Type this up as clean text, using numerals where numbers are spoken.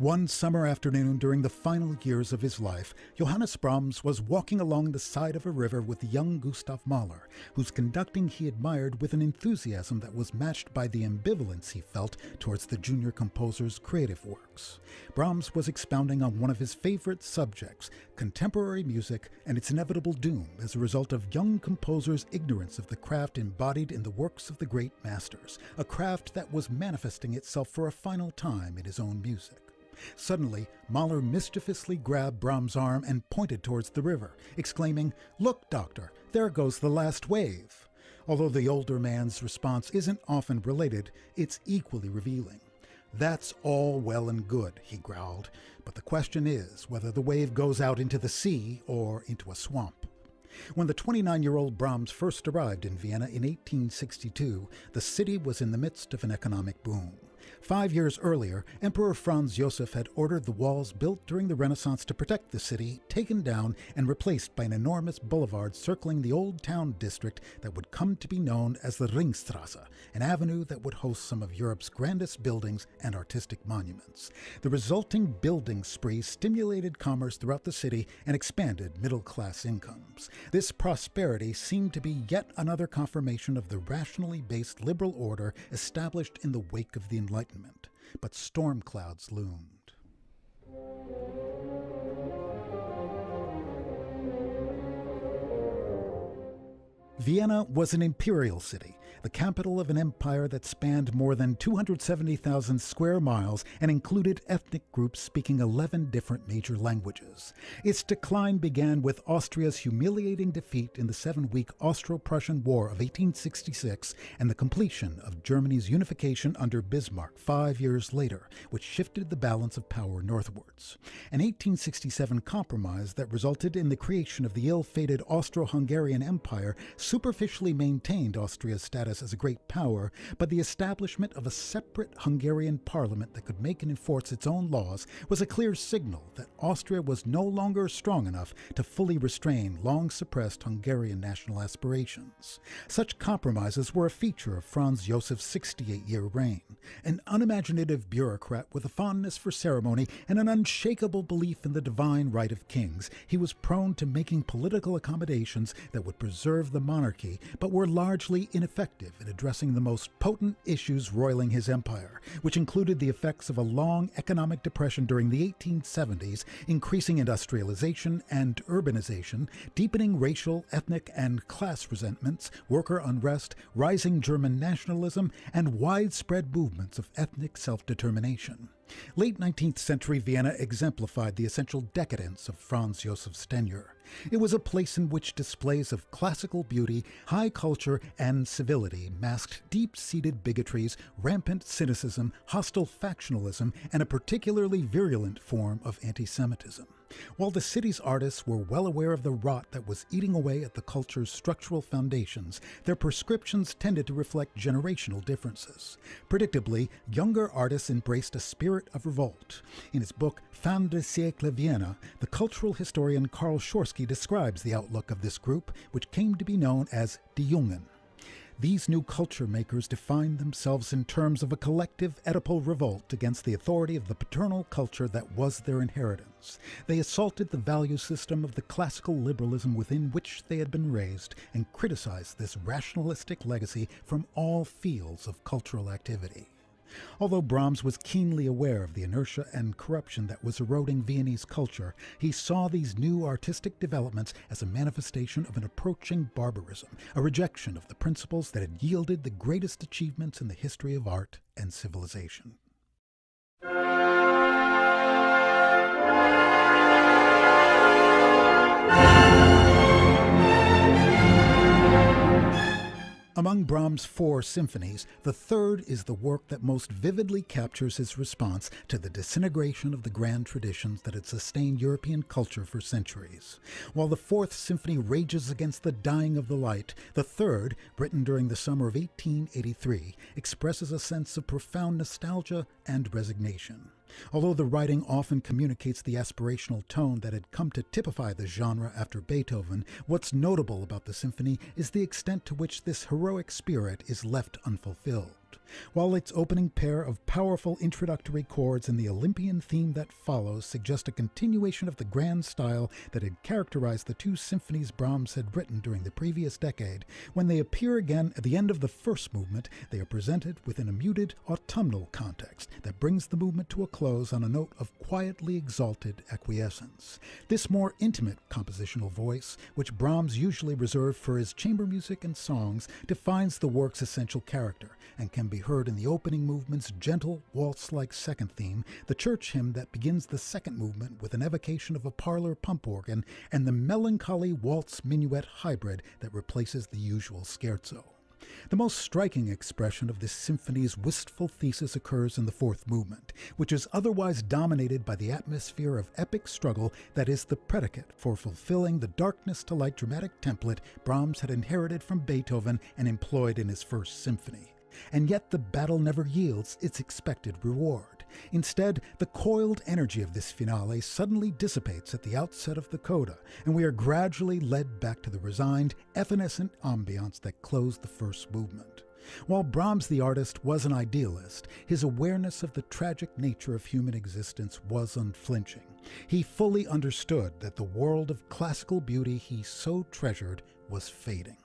One summer afternoon during the final years of his life, Johannes Brahms was walking along the side of a river with young Gustav Mahler, whose conducting he admired with an enthusiasm that was matched by the ambivalence he felt towards the junior composer's creative works. Brahms was expounding on one of his favorite subjects, contemporary music and its inevitable doom as a result of young composers' ignorance of the craft embodied in the works of the great masters, a craft that was manifesting itself for a final time in his own music. Suddenly, Mahler mischievously grabbed Brahms' arm and pointed towards the river, exclaiming, "Look, doctor, there goes the last wave." Although the older man's response isn't often related, it's equally revealing. "That's all well and good," he growled, "but the question is whether the wave goes out into the sea or into a swamp." When the 29-year-old Brahms first arrived in Vienna in 1862, the city was in the midst of an economic boom. 5 years earlier, Emperor Franz Joseph had ordered the walls built during the Renaissance to protect the city taken down and replaced by an enormous boulevard circling the old town district that would come to be known as the Ringstrasse, an avenue that would host some of Europe's grandest buildings and artistic monuments. The resulting building spree stimulated commerce throughout the city and expanded middle-class incomes. This prosperity seemed to be yet another confirmation of the rationally based liberal order established in the wake of the Enlightenment, but storm clouds loomed. Vienna was an imperial city, the capital of an empire that spanned more than 270,000 square miles and included ethnic groups speaking 11 different major languages. Its decline began with Austria's humiliating defeat in the 7-week Austro-Prussian War of 1866 and the completion of Germany's unification under Bismarck 5 years later, which shifted the balance of power northwards. An 1867 compromise that resulted in the creation of the ill-fated Austro-Hungarian Empire superficially maintained Austria's status as a great power, but the establishment of a separate Hungarian parliament that could make and enforce its own laws was a clear signal that Austria was no longer strong enough to fully restrain long-suppressed Hungarian national aspirations. Such compromises were a feature of Franz Josef's 68-year reign. An unimaginative bureaucrat with a fondness for ceremony and an unshakable belief in the divine right of kings, he was prone to making political accommodations that would preserve the monarchy, but were largely ineffective in addressing the most potent issues roiling his empire, which included the effects of a long economic depression during the 1870s, increasing industrialization and urbanization, deepening racial, ethnic, and class resentments, worker unrest, rising German nationalism, and widespread movements of ethnic self-determination. Late 19th century Vienna exemplified the essential decadence of Franz Josef's tenure. It was a place in which displays of classical beauty, high culture, and civility masked deep-seated bigotries, rampant cynicism, hostile factionalism, and a particularly virulent form of anti-Semitism. While the city's artists were well aware of the rot that was eating away at the culture's structural foundations, their prescriptions tended to reflect generational differences. Predictably, younger artists embraced a spirit of revolt. In his book Fin de siècle Vienna, the cultural historian Karl Schorsky describes the outlook of this group, which came to be known as Die Jungen. These new culture makers defined themselves in terms of a collective Oedipal revolt against the authority of the paternal culture that was their inheritance. They assaulted the value system of the classical liberalism within which they had been raised and criticized this rationalistic legacy from all fields of cultural activity. Although Brahms was keenly aware of the inertia and corruption that was eroding Viennese culture, he saw these new artistic developments as a manifestation of an approaching barbarism, a rejection of the principles that had yielded the greatest achievements in the history of art and civilization. Among Brahms' 4 symphonies, the third is the work that most vividly captures his response to the disintegration of the grand traditions that had sustained European culture for centuries. While the 4th symphony rages against the dying of the light, the third, written during the summer of 1883, expresses a sense of profound nostalgia and resignation. Although the writing often communicates the aspirational tone that had come to typify the genre after Beethoven, what's notable about the symphony is the extent to which this heroic spirit is left unfulfilled. While its opening pair of powerful introductory chords and the Olympian theme that follows suggest a continuation of the grand style that had characterized the two symphonies Brahms had written during the previous decade, when they appear again at the end of the first movement, they are presented within a muted autumnal context that brings the movement to a close on a note of quietly exalted acquiescence. This more intimate compositional voice, which Brahms usually reserved for his chamber music and songs, defines the work's essential character and can be heard in the opening movement's gentle, waltz-like second theme, the church hymn that begins the second movement with an evocation of a parlor pump organ, and the melancholy waltz-minuet hybrid that replaces the usual scherzo. The most striking expression of this symphony's wistful thesis occurs in the fourth movement, which is otherwise dominated by the atmosphere of epic struggle that is the predicate for fulfilling the darkness-to-light dramatic template Brahms had inherited from Beethoven and employed in his first symphony. And yet the battle never yields its expected reward. Instead, the coiled energy of this finale suddenly dissipates at the outset of the coda, and we are gradually led back to the resigned, evanescent ambiance that closed the first movement. While Brahms the artist was an idealist, his awareness of the tragic nature of human existence was unflinching. He fully understood that the world of classical beauty he so treasured was fading.